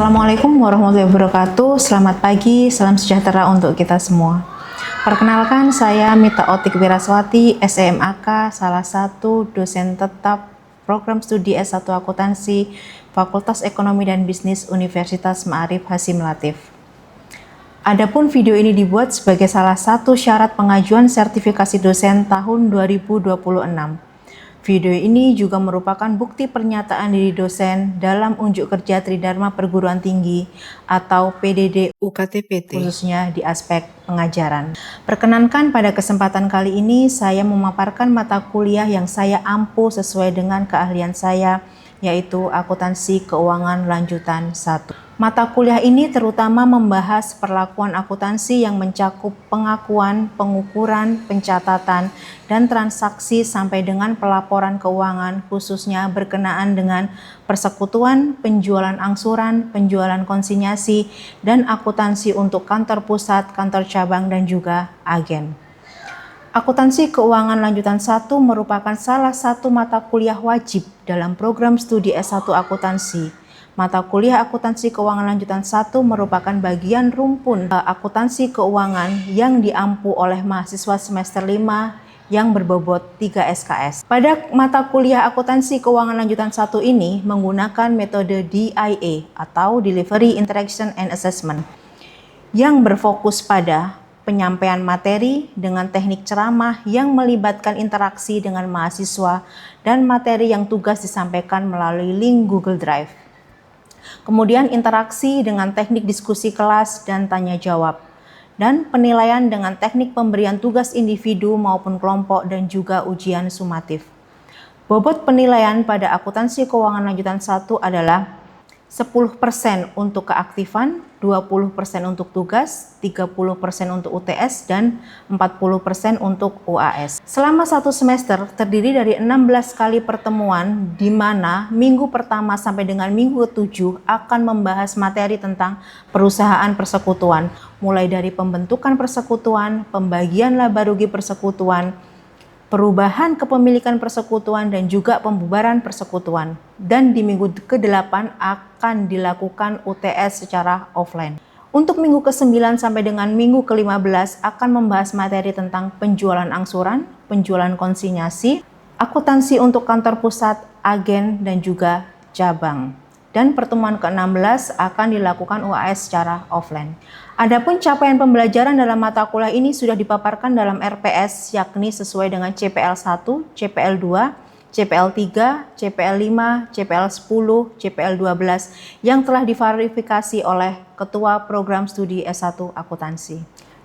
Assalamualaikum warahmatullahi wabarakatuh. Selamat pagi, salam sejahtera untuk kita semua. Perkenalkan, saya Mita Otik Wiraswati, SEMAK, salah satu dosen tetap program studi S1 Akuntansi Fakultas Ekonomi dan Bisnis Universitas Ma'arif Hasyim Latif. Adapun video ini dibuat sebagai salah satu syarat pengajuan sertifikasi dosen tahun 2026. Video ini juga merupakan bukti pernyataan diri dosen dalam unjuk kerja Tridharma Perguruan Tinggi atau PDD UKT-PT, khususnya di aspek pengajaran. Perkenankan pada kesempatan kali ini saya memaparkan mata kuliah yang saya ampu sesuai dengan keahlian saya, yaitu Akuntansi Keuangan Lanjutan 1. Mata kuliah ini terutama membahas perlakuan akuntansi yang mencakup pengakuan, pengukuran, pencatatan, dan transaksi sampai dengan pelaporan keuangan, khususnya berkenaan dengan persekutuan, penjualan angsuran, penjualan konsinyasi, dan akuntansi untuk kantor pusat, kantor cabang, dan juga agen. Akuntansi Keuangan Lanjutan 1 merupakan salah satu mata kuliah wajib dalam program studi S1 Akuntansi. Mata kuliah Akuntansi Keuangan Lanjutan 1 merupakan bagian rumpun akuntansi keuangan yang diampu oleh mahasiswa semester 5 yang berbobot 3 SKS. Pada mata kuliah Akuntansi Keuangan Lanjutan 1 ini menggunakan metode DIA atau Delivery, Interaction, and Assessment yang berfokus pada penyampaian materi dengan teknik ceramah yang melibatkan interaksi dengan mahasiswa dan materi yang tugas disampaikan melalui link Google Drive. Kemudian interaksi dengan teknik diskusi kelas dan tanya jawab, dan penilaian dengan teknik pemberian tugas individu maupun kelompok dan juga ujian sumatif. Bobot penilaian pada Akuntansi Keuangan Lanjutan 1 adalah 10% untuk keaktifan, 20% untuk tugas, 30% untuk UTS, dan 40% untuk UAS. Selama satu semester terdiri dari 16 kali pertemuan di mana minggu pertama sampai dengan minggu ke-7 akan membahas materi tentang perusahaan persekutuan, mulai dari pembentukan persekutuan, pembagian laba rugi persekutuan, perubahan kepemilikan persekutuan, dan juga pembubaran persekutuan. Dan di minggu ke-8 akan dilakukan UTS secara offline. Untuk minggu ke-9 sampai dengan minggu ke-15 akan membahas materi tentang penjualan angsuran, penjualan konsinyasi, akuntansi untuk kantor pusat, agen, dan juga cabang. Dan pertemuan ke-16 akan dilakukan UAS secara offline. Adapun capaian pembelajaran dalam mata kuliah ini sudah dipaparkan dalam RPS, yakni sesuai dengan CPL 1, CPL 2, CPL 3, CPL 5, CPL 10, CPL 12 yang telah diverifikasi oleh Ketua Program Studi S1 Akuntansi.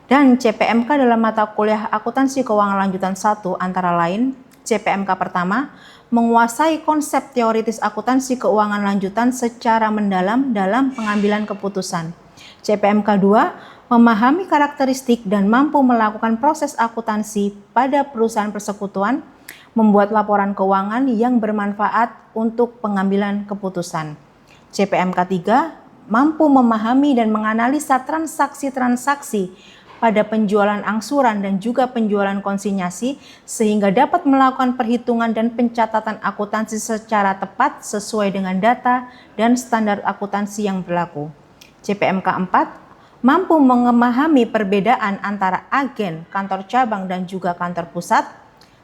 Dan CPMK dalam mata kuliah Akuntansi Keuangan Lanjutan 1 antara lain CPMK pertama, menguasai konsep teoritis akuntansi keuangan lanjutan secara mendalam dalam pengambilan keputusan. CPMK 2, memahami karakteristik dan mampu melakukan proses akuntansi pada perusahaan persekutuan, membuat laporan keuangan yang bermanfaat untuk pengambilan keputusan. CPMK 3, mampu memahami dan menganalisa transaksi-transaksi pada penjualan angsuran dan juga penjualan konsinyasi sehingga dapat melakukan perhitungan dan pencatatan akuntansi secara tepat sesuai dengan data dan standar akuntansi yang berlaku. CPMK 4, mampu memahami perbedaan antara agen, kantor cabang, dan juga kantor pusat,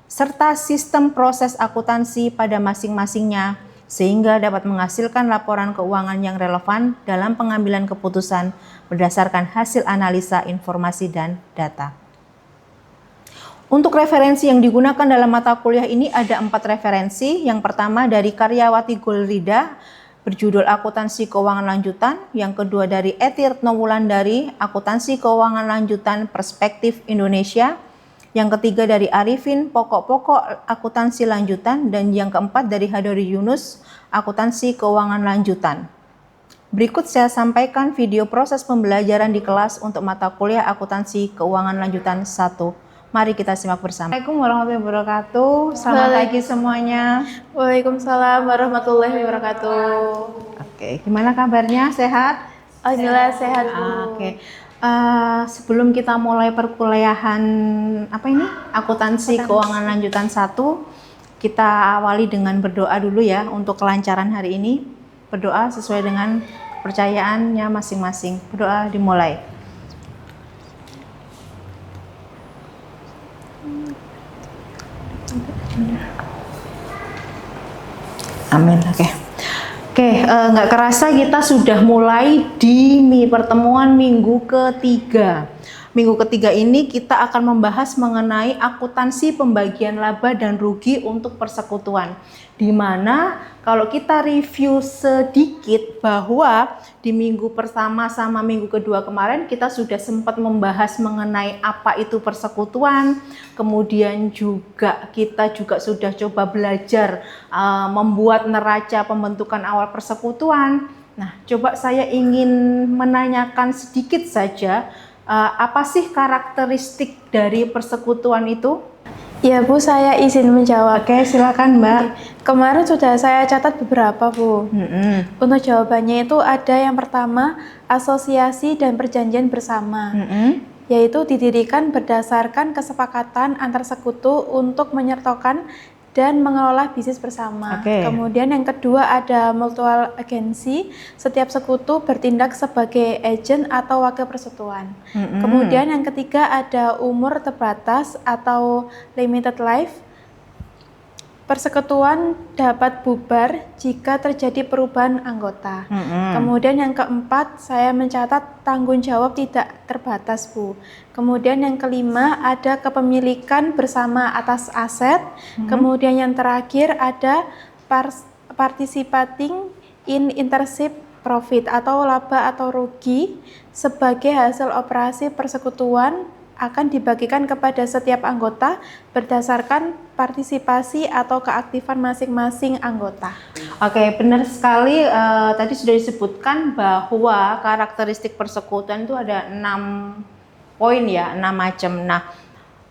serta sistem proses akuntansi pada masing-masingnya sehingga dapat menghasilkan laporan keuangan yang relevan dalam pengambilan keputusan berdasarkan hasil analisa informasi dan data. Untuk referensi yang digunakan dalam mata kuliah ini ada 4 referensi. Yang pertama dari Karyawati Gulrida berjudul Akuntansi Keuangan Lanjutan, yang kedua dari Eti Retnowulandari Akuntansi Keuangan Lanjutan Perspektif Indonesia, yang ketiga dari Arifin Pokok-pokok Akuntansi Lanjutan, dan yang keempat dari Hadori Yunus Akuntansi Keuangan Lanjutan. Berikut saya sampaikan video proses pembelajaran di kelas untuk mata kuliah Akuntansi Keuangan Lanjutan 1. Mari kita simak bersama. Assalamualaikum warahmatullahi wabarakatuh. Selamat pagi semuanya. Waalaikumsalam warahmatullahi wabarakatuh. Oke, gimana kabarnya? Sehat? Alhamdulillah sehat, Bu. Oke. Sebelum kita mulai perkuliahan Akuntansi Keuangan Lanjutan 1, kita awali dengan berdoa dulu ya untuk kelancaran hari ini. Berdoa sesuai dengan kepercayaannya masing-masing. Berdoa dimulai. Amin. Oke, nggak kerasa kita sudah mulai di pertemuan minggu ketiga. Minggu ketiga ini kita akan membahas mengenai akuntansi pembagian laba dan rugi untuk persekutuan. Di mana kalau kita review sedikit bahwa di minggu pertama sama minggu kedua kemarin kita sudah sempat membahas mengenai apa itu persekutuan. Kemudian juga kita sudah coba belajar membuat neraca pembentukan awal persekutuan. Nah, coba saya ingin menanyakan sedikit saja, apa sih karakteristik dari persekutuan itu? Ya Bu, saya izin menjawab. Oke, silakan Mbak. Kemarin sudah saya catat beberapa Bu. Untuk jawabannya itu ada yang pertama, asosiasi dan perjanjian bersama. Yaitu didirikan berdasarkan kesepakatan antar sekutu untuk menyertakan dan mengelola bisnis bersama. Kemudian yang kedua ada mutual agency, setiap sekutu bertindak sebagai agent atau wakil persekutuan. Kemudian yang ketiga ada umur terbatas atau limited life. Persekutuan dapat bubar jika terjadi perubahan anggota. Kemudian yang keempat, saya mencatat tanggung jawab tidak terbatas, Bu. Kemudian yang kelima, ada kepemilikan bersama atas aset. Kemudian yang terakhir ada participating in internship profit atau laba atau rugi sebagai hasil operasi persekutuan akan dibagikan kepada setiap anggota berdasarkan partisipasi atau keaktifan masing-masing anggota. Oke, benar sekali. Tadi sudah disebutkan bahwa karakteristik persekutuan itu ada 6 poin ya, 6 macam. Nah,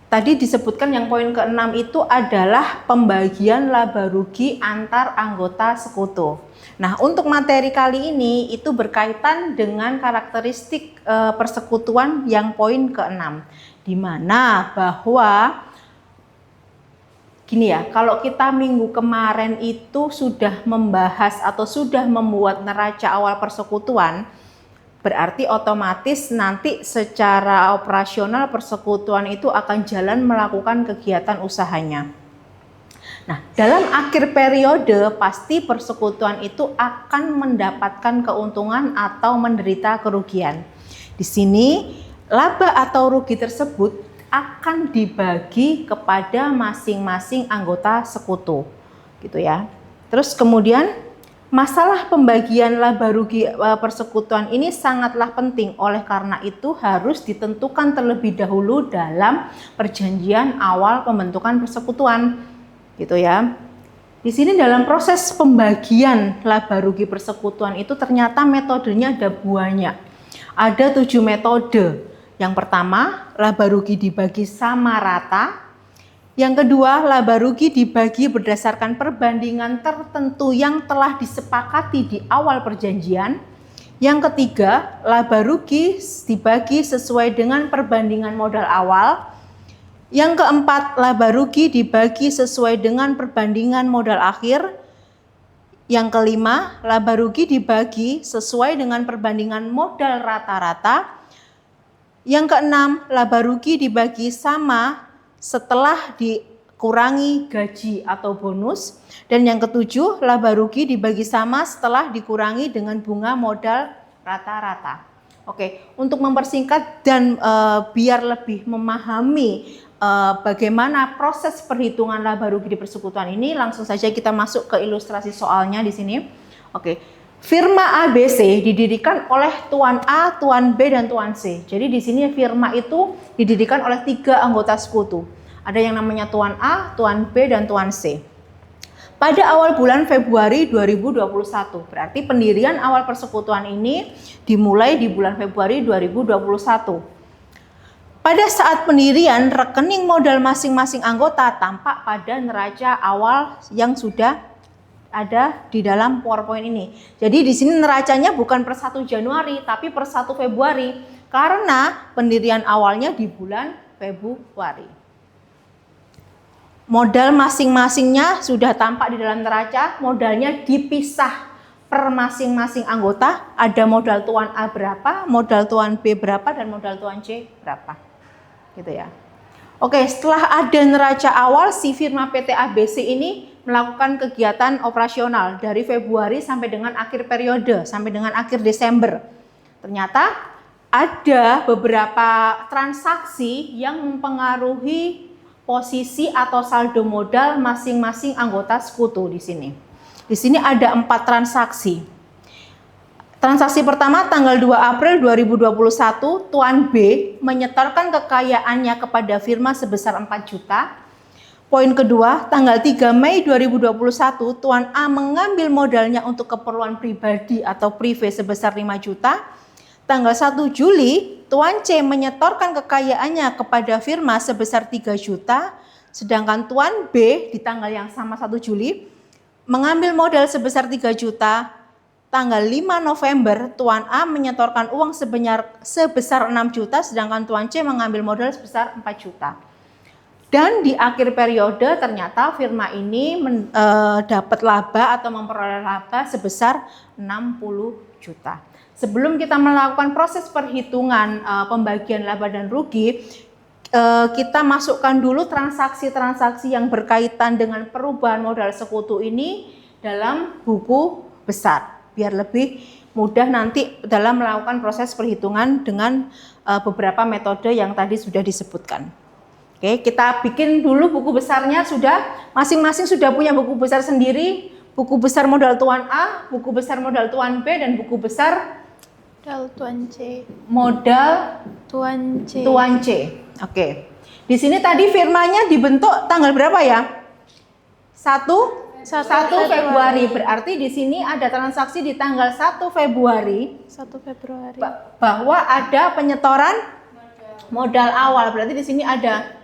tadi disebutkan yang poin ke-6 itu adalah pembagian laba rugi antar anggota sekutu. Nah, untuk materi kali ini itu berkaitan dengan karakteristik persekutuan yang poin ke-6, di mana bahwa gini ya, kalau kita minggu kemarin itu sudah membahas atau sudah membuat neraca awal persekutuan, berarti otomatis nanti secara operasional persekutuan itu akan jalan melakukan kegiatan usahanya. Nah, dalam akhir periode pasti persekutuan itu akan mendapatkan keuntungan atau menderita kerugian. Di sini laba atau rugi tersebut akan dibagi kepada masing-masing anggota sekutu, gitu ya. Terus kemudian masalah pembagian laba rugi persekutuan ini sangatlah penting, oleh karena itu harus ditentukan terlebih dahulu dalam perjanjian awal pembentukan persekutuan, gitu ya. Di sini dalam proses pembagian laba rugi persekutuan itu ternyata metodenya ada banyak. Ada 7 metode. Yang pertama, laba rugi dibagi sama rata. Yang kedua, laba rugi dibagi berdasarkan perbandingan tertentu yang telah disepakati di awal perjanjian. Yang ketiga, laba rugi dibagi sesuai dengan perbandingan modal awal. Yang keempat, laba rugi dibagi sesuai dengan perbandingan modal akhir. Yang kelima, laba rugi dibagi sesuai dengan perbandingan modal rata-rata. Yang keenam, laba rugi dibagi sama setelah dikurangi gaji atau bonus. Dan yang ketujuh, laba rugi dibagi sama setelah dikurangi dengan bunga modal rata-rata. Oke, untuk mempersingkat dan biar lebih memahami bagaimana proses perhitungan laba rugi di persekutuan ini, langsung saja kita masuk ke ilustrasi soalnya di sini. Oke. Firma ABC didirikan oleh Tuan A, Tuan B, dan Tuan C. Jadi di sini firma itu didirikan oleh 3 anggota sekutu. Ada yang namanya Tuan A, Tuan B, dan Tuan C. Pada awal bulan Februari 2021, berarti pendirian awal persekutuan ini dimulai di bulan Februari 2021. Pada saat pendirian, rekening modal masing-masing anggota tampak pada neraca awal yang sudah ada di dalam PowerPoint ini. Jadi di sini neracanya bukan per 1 Januari tapi per 1 Februari karena pendirian awalnya di bulan Februari. Modal masing-masingnya sudah tampak di dalam neraca, modalnya dipisah per masing-masing anggota, ada modal Tuan A berapa, modal Tuan B berapa, dan modal Tuan C berapa. Gitu ya. Oke, setelah ada neraca awal, si firma PT ABC ini melakukan kegiatan operasional dari Februari sampai dengan akhir periode, sampai dengan akhir Desember. Ternyata ada beberapa transaksi yang mempengaruhi posisi atau saldo modal masing-masing anggota sekutu di sini. Di sini ada 4 transaksi. Transaksi pertama tanggal 2 April 2021, Tuan B menyetorkan kekayaannya kepada firma sebesar 4 juta. Poin kedua, tanggal 3 Mei 2021, Tuan A mengambil modalnya untuk keperluan pribadi atau privé sebesar 5 juta. Tanggal 1 Juli, Tuan C menyetorkan kekayaannya kepada firma sebesar 3 juta. Sedangkan Tuan B di tanggal yang sama 1 Juli mengambil modal sebesar 3 juta, tanggal 5 November Tuan A menyetorkan uang sebesar 6 juta, sedangkan Tuan C mengambil modal sebesar 4 juta. Dan di akhir periode ternyata firma ini dapat laba atau memperoleh laba sebesar 60 juta. Sebelum kita melakukan proses perhitungan pembagian laba dan rugi, kita masukkan dulu transaksi-transaksi yang berkaitan dengan perubahan modal sekutu ini dalam buku besar, biar lebih mudah nanti dalam melakukan proses perhitungan dengan beberapa metode yang tadi sudah disebutkan. Oke, kita bikin dulu buku besarnya. Masing-masing sudah punya buku besar sendiri, buku besar modal Tuan A, buku besar modal Tuan B, dan buku besar Modal Tuan C. Modal Tuan C. Tuan C. Oke. Di sini tadi firmanya dibentuk tanggal berapa ya? 1 Februari. Berarti di sini ada transaksi di tanggal 1 Februari. 1 Februari. Bahwa ada penyetoran modal awal. Berarti di sini ada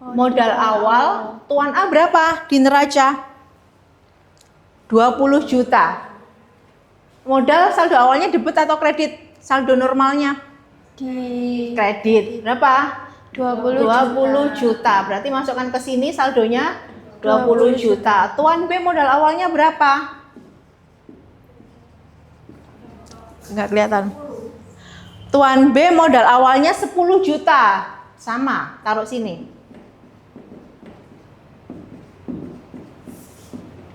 modal awal. Tuan A berapa di neraca? 20 juta. Modal saldo awalnya debit atau kredit? Saldo normalnya? Di Kredit. Berapa? 20 juta. Berarti masukkan ke sini saldonya 20 juta. Tuan B modal awalnya berapa? Enggak kelihatan. Tuan B modal awalnya 10 juta. Sama, taruh sini.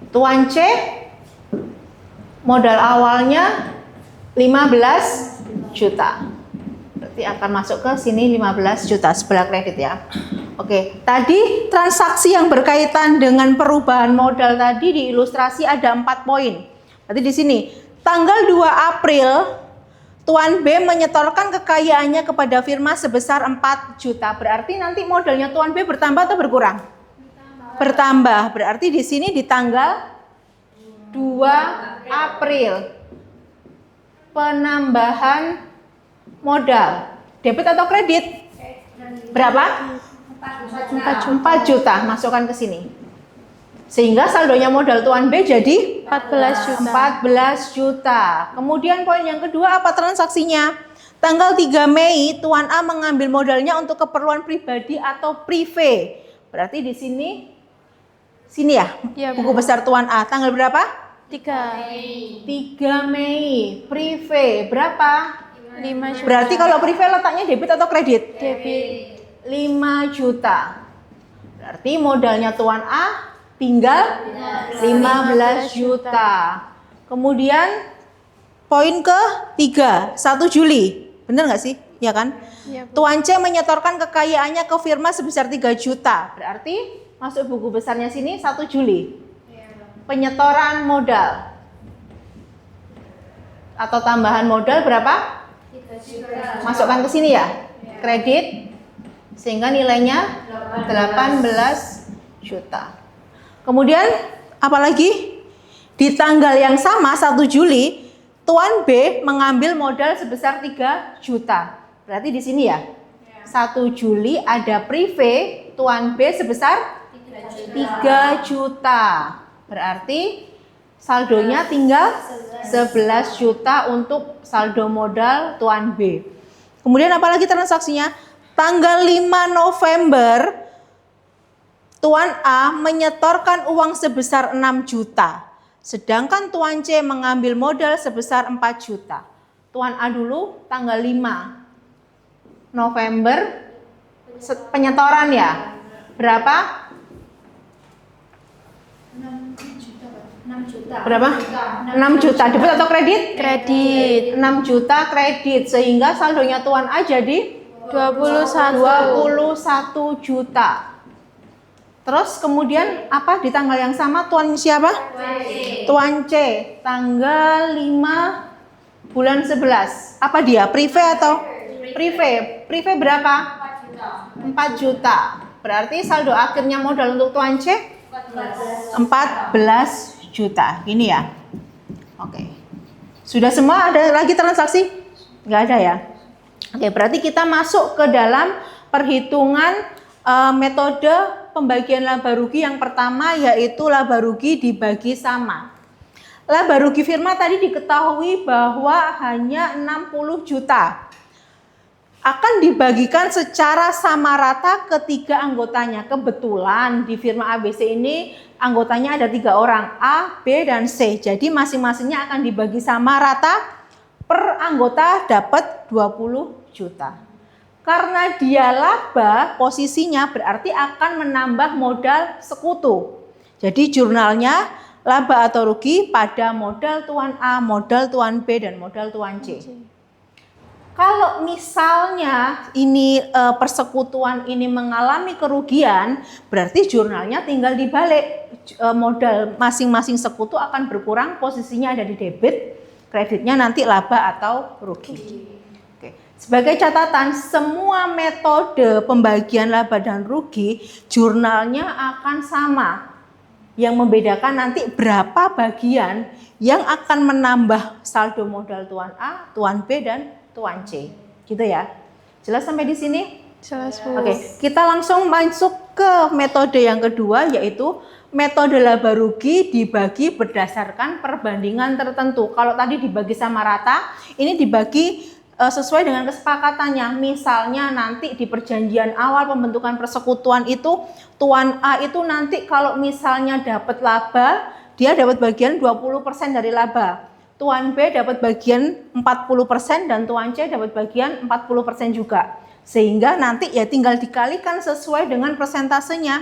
Tuan C modal awalnya 15 juta. Berarti akan masuk ke sini 15 juta sebelah kredit ya. Oke, tadi transaksi yang berkaitan dengan perubahan modal tadi di ilustrasi ada 4 poin. Berarti di sini tanggal 2 April Tuan B menyetorkan kekayaannya kepada firma sebesar 4 juta. Berarti nanti modalnya Tuan B bertambah atau berkurang? Bertambah. Berarti di sini di tanggal 2 April penambahan modal, debit atau kredit? Berapa? 4 juta, masukkan ke sini. Sehingga saldonya modal Tuan B jadi 14 juta. Kemudian poin yang kedua apa transaksinya? Tanggal 3 Mei Tuan A mengambil modalnya untuk keperluan pribadi atau privé. Berarti di sini ya, buku besar Tuan A. Tanggal berapa? 3 Mei. Privé berapa? 5 juta. Berarti kalau privé letaknya debit atau kredit? Debit. 5 juta. Berarti modalnya Tuan A tinggal 15 juta. Kemudian poin ke-3, 1 Juli. Benar nggak sih? Ya kan? Ya, Tuan C menyetorkan kekayaannya ke firma sebesar 3 juta. Berarti masuk buku besarnya sini 1 Juli. Penyetoran modal atau tambahan modal berapa? 3 juta. Masukkan ke sini ya. Kredit sehingga nilainya 18 juta. Kemudian apalagi? Di tanggal yang sama 1 Juli Tuan B mengambil modal sebesar 3 juta. Berarti di sini ya. 1 Juli ada privé Tuan B sebesar 3 juta. Berarti saldonya tinggal 11 juta untuk saldo modal Tuan B. Kemudian apalagi transaksinya? Tanggal 5 November Tuan A menyetorkan uang sebesar 6 juta. Sedangkan Tuan C mengambil modal sebesar 4 juta. Tuan A dulu tanggal 5 November penyetoran ya. Berapa? 6 juta. Berapa? 6 juta. Debit atau kredit? Kredit. 6 juta kredit. Sehingga saldonya Tuan A jadi 21 juta. Terus kemudian apa di tanggal yang sama Tuan siapa? Tuan C. Tanggal 5 bulan 11. Apa dia? Prive atau? Prive. Prive berapa? 4 juta. Berarti saldo akhirnya modal untuk Tuan C 14 juta. Ini ya. Oke. Sudah semua? Ada lagi transaksi? Nggak ada ya? Oke, berarti kita masuk ke dalam perhitungan metode pembagian laba rugi yang pertama, yaitu laba rugi dibagi sama. Laba rugi firma tadi diketahui bahwa hanya 60 juta. Akan dibagikan secara sama rata ketiga anggotanya. Kebetulan di firma ABC ini anggotanya ada 3 orang, A, B, dan C. Jadi masing-masingnya akan dibagi sama rata, per anggota dapat 20 juta. Karena dia laba, posisinya berarti akan menambah modal sekutu. Jadi jurnalnya laba atau rugi pada modal Tuan A, modal Tuan B, dan modal Tuan C. Kalau misalnya ini persekutuan ini mengalami kerugian, berarti jurnalnya tinggal dibalik. Modal masing-masing sekutu akan berkurang, posisinya ada di debit, kreditnya nanti laba atau rugi. Oke. Sebagai catatan, semua metode pembagian laba dan rugi jurnalnya akan sama. Yang membedakan nanti berapa bagian yang akan menambah saldo modal Tuan A, Tuan B, dan Tuan C. Gitu ya. Jelas sampai di sini? Jelas, Bu. Oke, kita langsung masuk ke metode yang kedua, yaitu metode laba rugi dibagi berdasarkan perbandingan tertentu. Kalau tadi dibagi sama rata, ini dibagi sesuai dengan kesepakatannya. Misalnya nanti di perjanjian awal pembentukan persekutuan itu, Tuan A itu nanti kalau misalnya dapat laba, dia dapat bagian 20% dari laba. Tuan B dapat bagian 40% dan Tuan C dapat bagian 40% juga. Sehingga nanti ya tinggal dikalikan sesuai dengan persentasenya.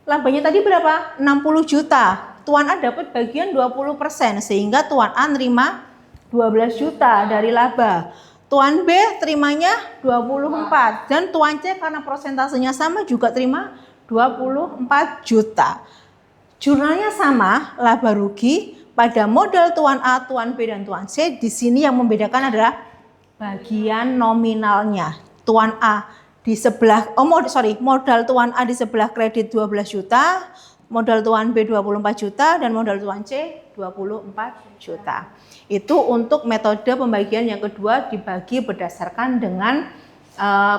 Labanya tadi berapa? 60 juta. Tuan A dapat bagian 20%, sehingga Tuan A nerima 12 juta dari laba. Tuan B terimanya 24, dan Tuan C karena persentasenya sama juga terima 24 juta. Jurnalnya sama, laba rugi pada modal Tuan A, Tuan B, dan Tuan C. Di sini yang membedakan adalah bagian nominalnya. Tuan A di sebelah, modal Tuan A di sebelah kredit 12 juta, modal Tuan B 24 juta, dan modal Tuan C 24 juta. Itu untuk metode pembagian yang kedua, dibagi berdasarkan dengan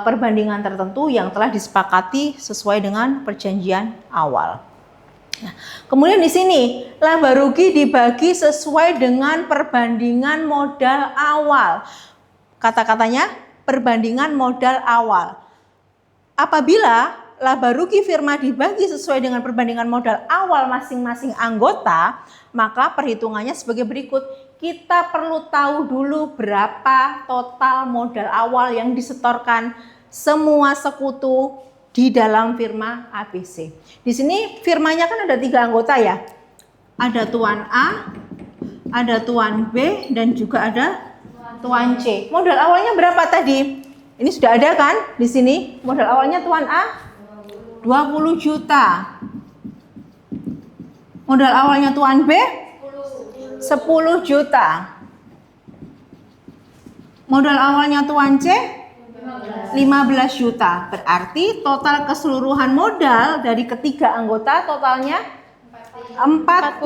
perbandingan tertentu yang telah disepakati sesuai dengan perjanjian awal. Nah, kemudian di sini laba rugi dibagi sesuai dengan perbandingan modal awal. Kata-katanya perbandingan modal awal. Apabila laba rugi firma dibagi sesuai dengan perbandingan modal awal masing-masing anggota, maka perhitungannya sebagai berikut. Kita perlu tahu dulu berapa total modal awal yang disetorkan semua sekutu di dalam firma ABC. Di sini firmanya kan ada 3 anggota ya. Ada Tuan A, ada Tuan B, dan juga ada Tuan C. Modal awalnya berapa tadi? Ini sudah ada kan di sini? Modal awalnya Tuan A 20 juta. Modal awalnya Tuan B 10 juta. Modal awalnya Tuan C 15 juta. Berarti total keseluruhan modal dari ketiga anggota totalnya 45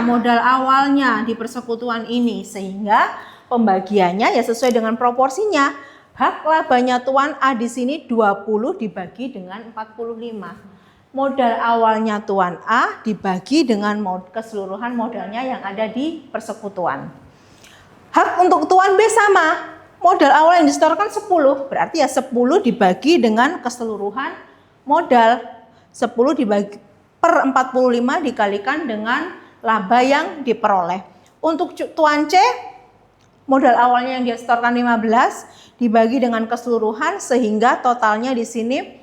modal awalnya di persekutuan ini. Sehingga pembagiannya ya sesuai dengan proporsinya. Hak labanya Tuan A di sini 20 dibagi dengan 45. Modal awalnya Tuan A dibagi dengan keseluruhan modalnya yang ada di persekutuan. Hak untuk Tuan B sama. Modal awal yang disetorkan 10, berarti ya 10 dibagi dengan keseluruhan modal. 10 dibagi per 45 dikalikan dengan laba yang diperoleh. Untuk Tuan C, modal awalnya yang dia setorkan 15 dibagi dengan keseluruhan sehingga totalnya di sini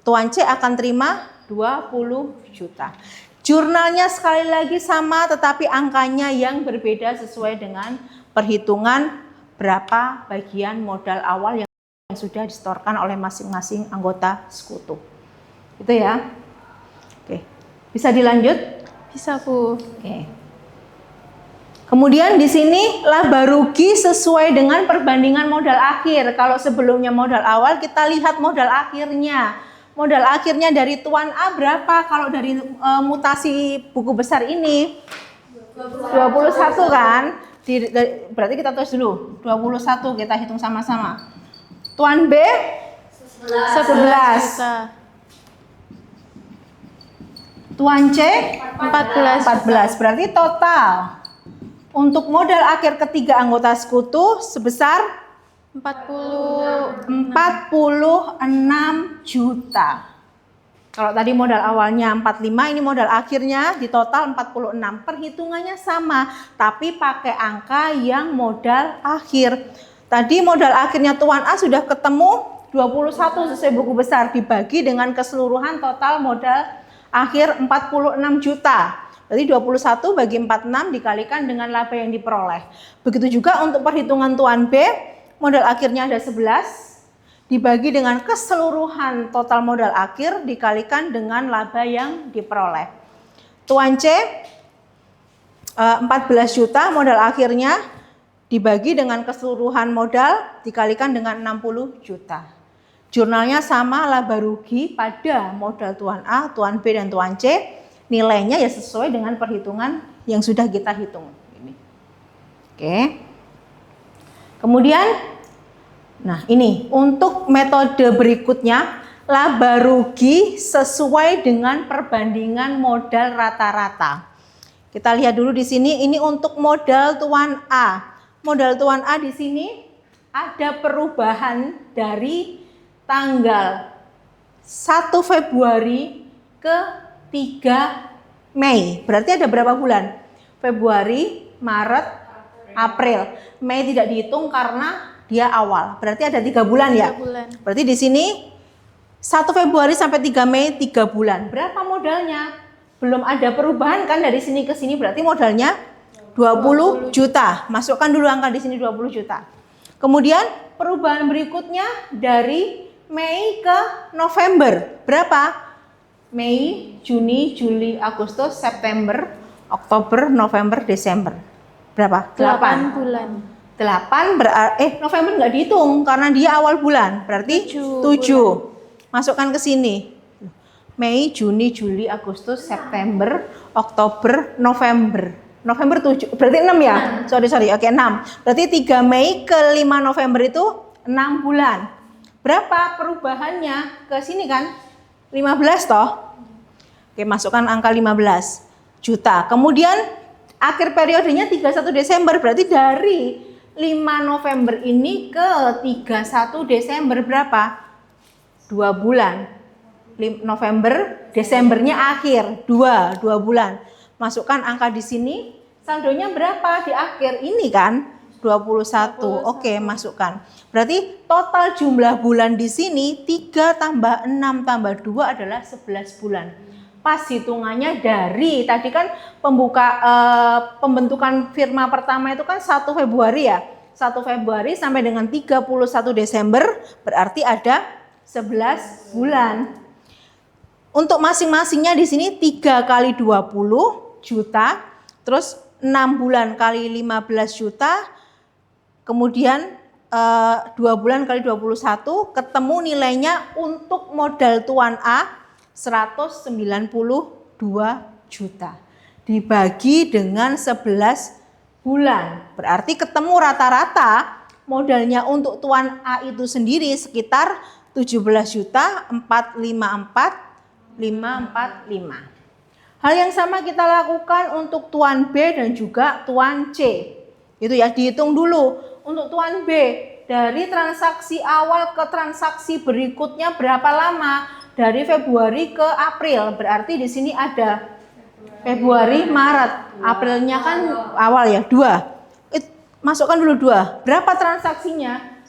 Tuan C akan terima 20 juta. Jurnalnya sekali lagi sama tetapi angkanya yang berbeda sesuai dengan perhitungan berapa bagian modal awal yang sudah disetorkan oleh masing-masing anggota sekutu. Itu ya. Oke. Bisa dilanjut? Bisa, Bu. Oke. Kemudian di sini laba rugi sesuai dengan perbandingan modal akhir. Kalau sebelumnya modal awal, kita lihat modal akhirnya. Modal akhirnya dari Tuan A berapa? Kalau dari mutasi buku besar ini 21 kan? Berarti kita tulis dulu 21, kita hitung sama-sama. Tuan B 11. Tuan C 14. Berarti total untuk modal akhir ketiga anggota sekutu sebesar 46 juta. Kalau tadi modal awalnya 45, ini modal akhirnya di total 46. Perhitungannya sama, tapi pakai angka yang modal akhir. Tadi modal akhirnya Tuan A sudah ketemu 21 sesuai buku besar dibagi dengan keseluruhan total modal akhir 46 juta. Berarti 21 bagi 46 dikalikan dengan laba yang diperoleh. Begitu juga untuk perhitungan Tuan B, modal akhirnya ada 11 dibagi dengan keseluruhan total modal akhir dikalikan dengan laba yang diperoleh. Tuan C 14 juta modal akhirnya dibagi dengan keseluruhan modal dikalikan dengan 60 juta. Jurnalnya sama, laba rugi pada modal Tuan A, Tuan B, dan Tuan C. Nilainya ya sesuai dengan perhitungan yang sudah kita hitung. Oke. Kemudian, nah ini untuk metode berikutnya, laba rugi sesuai dengan perbandingan modal rata-rata. Kita lihat dulu di sini, ini untuk modal Tuan A. Modal Tuan A di sini ada perubahan dari tanggal 1 Februari ke 3 Mei. Berarti ada berapa bulan? Februari, Maret, April. Mei tidak dihitung karena dia awal. Berarti ada 3 bulan ya? 3 bulan. Berarti di sini 1 Februari sampai 3 Mei 3 bulan. Berapa modalnya? Belum ada perubahan kan dari sini ke sini, berarti modalnya 20 juta. Masukkan dulu angka di sini 20 juta. Kemudian perubahan berikutnya dari Mei ke November. Berapa? Mei, Juni, Juli, Agustus, September, Oktober, November, Desember. Berapa? 8 bulan. 8 berarti November nggak dihitung karena dia awal bulan. Berarti 7. Masukkan ke sini. Mei, Juni, Juli, Agustus, September, Oktober, November. November 7. Berarti 6 ya? Sorry. Oke, 6. Berarti 3 Mei ke 5 November itu 6 bulan. Berapa perubahannya ke sini kan? 15 toh. Oke, masukkan angka 15 juta. Kemudian akhir periodenya 31 Desember. Berarti dari 5 November ini ke 31 Desember berapa? 2 bulan. November, Desembernya akhir. 2 bulan. Masukkan angka di sini. Saldonya berapa di akhir ini kan? 21. Oke, masukkan. Berarti total jumlah bulan di sini 3 tambah 6 tambah 2 adalah 11 bulan. Pas hitungannya dari tadi kan pembentukan firma pertama itu kan 1 Februari ya. 1 Februari sampai dengan 31 Desember berarti ada 11 bulan. Untuk masing-masingnya di sini 3 kali 20 juta, terus 6 bulan kali 15 juta, kemudian 2 bulan kali 21, ketemu nilainya untuk modal Tuan A 192 juta. Dibagi dengan 11 bulan. Berarti ketemu rata-rata modalnya untuk Tuan A itu sendiri sekitar 17.454.545. Hal yang sama kita lakukan untuk Tuan B dan juga Tuan C. Itu ya, dihitung dulu. Untuk Tuan B, dari transaksi awal ke transaksi berikutnya berapa lama? Dari Februari ke April. Berarti di sini ada Februari, Maret. Aprilnya kan awal ya, 2. Masukkan dulu 2. Berapa transaksinya?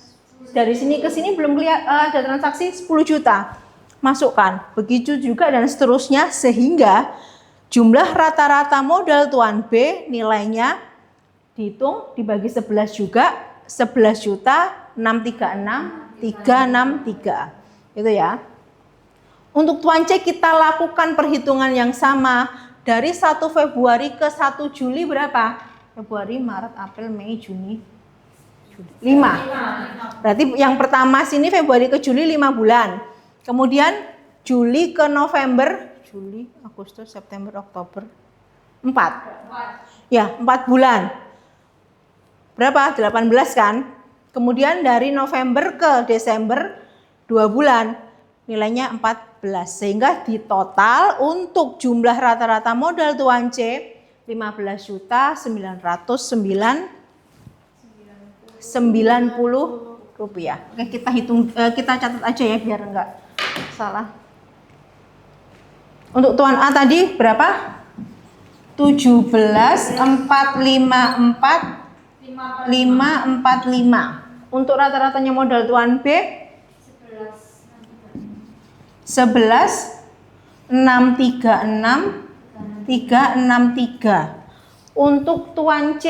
Dari sini ke sini belum ada transaksi 10 juta. Masukkan. Begitu juga dan seterusnya sehingga jumlah rata-rata modal Tuan B nilainya dihitung dibagi 11 juga 11 juta 636,363. Itu ya. Untuk Tuan C kita lakukan perhitungan yang sama dari 1 Februari ke 1 Juli berapa? Februari, Maret, April, Mei, Juni, 5. Berarti yang pertama sini Februari ke Juli 5 bulan. Kemudian Juli ke November, Juli, Agustus, September, Oktober, 4. Ya, 4 bulan. Berapa? 18 kan? Kemudian dari November ke Desember 2 bulan. Nilainya 14. Sehingga di total untuk jumlah rata-rata modal Tuan C 15.990 rupiah. Oke, kita hitung, kita catat aja ya biar enggak salah. Untuk Tuan A tadi berapa? 17.454.545. Untuk rata-ratanya modal Tuan B 11.636.363. Untuk Tuan C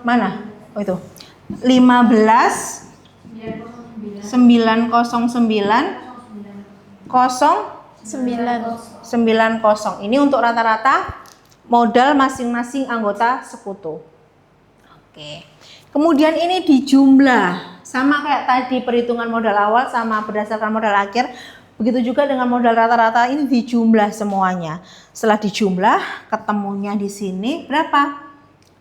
mana? Oh itu 15.909.090. Ini untuk rata-rata modal masing-masing anggota sekutu. Oke. Kemudian ini dijumlah. Sama kayak tadi perhitungan modal awal sama berdasarkan modal akhir. Begitu juga dengan modal rata-rata ini dijumlah semuanya. Setelah dijumlah ketemunya di sini berapa?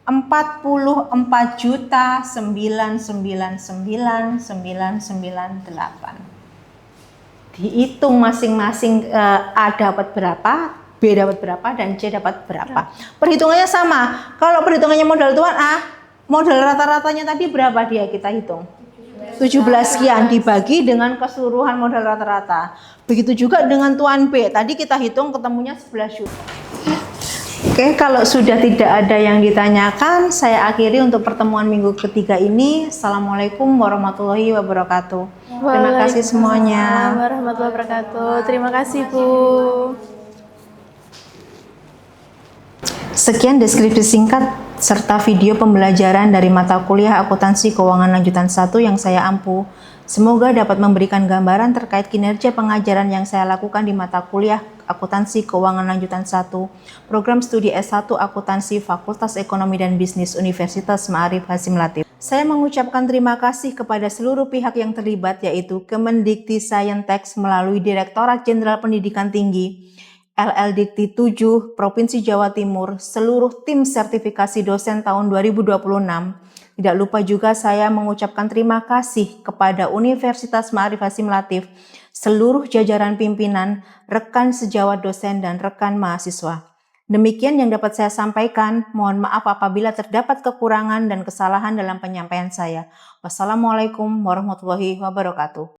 44.999.998. Dihitung masing-masing A dapat berapa, B dapat berapa, dan C dapat berapa. Perhitungannya sama. Kalau perhitungannya modal Tuan A, modal rata-ratanya tadi berapa dia kita hitung? 17 sekian dibagi dengan keseluruhan modal rata-rata. Begitu juga dengan Tuan B. Tadi kita hitung ketemunya 11 juta. Oke, kalau sudah tidak ada yang ditanyakan, saya akhiri untuk pertemuan minggu ketiga ini. Assalamualaikum warahmatullahi wabarakatuh. Terima kasih semuanya. Warahmatullahi wabarakatuh. Terima kasih, Bu. Sekian deskripsi singkat serta video pembelajaran dari mata kuliah Akuntansi Keuangan Lanjutan 1 yang saya ampu. Semoga dapat memberikan gambaran terkait kinerja pengajaran yang saya lakukan di mata kuliah Akuntansi Keuangan Lanjutan 1, Program Studi S1 Akuntansi Fakultas Ekonomi dan Bisnis Universitas Ma'arif Hasyim Latif. Saya mengucapkan terima kasih kepada seluruh pihak yang terlibat, yaitu Kemendikti-Saintek melalui Direktorat Jenderal Pendidikan Tinggi, LLDikti 7 Provinsi Jawa Timur, seluruh tim sertifikasi dosen tahun 2026. Tidak lupa juga saya mengucapkan terima kasih kepada Universitas Ma'arif Hasyim Latif, seluruh jajaran pimpinan, rekan sejawat dosen, dan rekan mahasiswa. Demikian yang dapat saya sampaikan. Mohon maaf apabila terdapat kekurangan dan kesalahan dalam penyampaian saya. Wassalamualaikum warahmatullahi wabarakatuh.